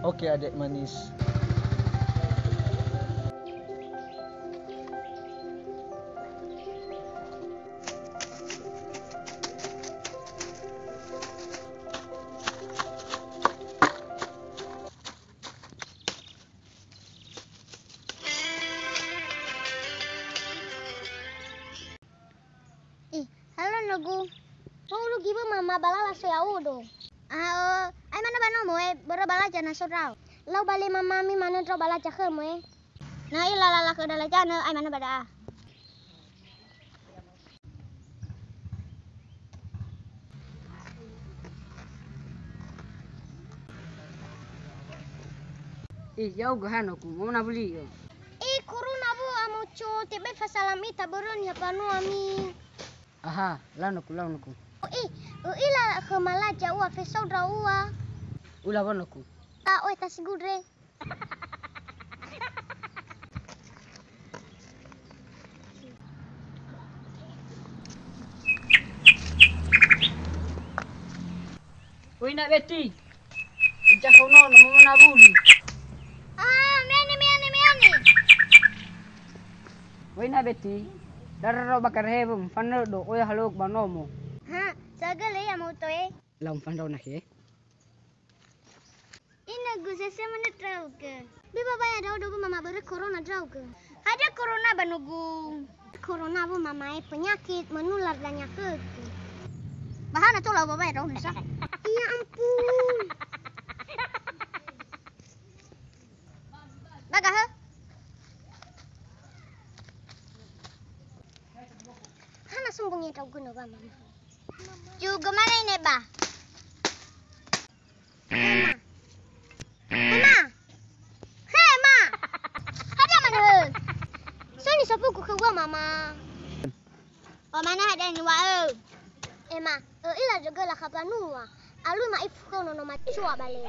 Oke adik manis. Halo Nugu. Mau lu giba mama balala so ya udo. Ai mana bano mo boro bala jana so rau. Lau bale mama mi mana tro bala chakhe mo Na la ke dala jana ai mana bada. Jauh ke hano ku, mau nak beli yo. Corona bu amucho tebe fasalami taboron ya panu ami. Aha, lanuku. Ila kemala jawa fesau rawa. Ulah bonoku. Tasigudre. Oi nak beti. Ijah kau no mau nak buli. Miani. Oi nak beti. Darro bakar hebum fanno do oi halok banomo. Sagale ya mau toe. Lam fando nak ye. Ina gusese mana trau ke. Biba baya do mama bere corona trau ke. Ada corona banugu. Corona bu mama penyakit menular dan nyakit. Bahana tuh lah baba do nisa. Ya ampun. Bagah. Hana sumbungnya trau guna ba mama. Juga mana ini ba? Hema. Ada mana? Sini sapu ku ke gua mama. Mana ada ni wa Ema, ila juga lah kapanua. Alu ma ifu kono no machua bale.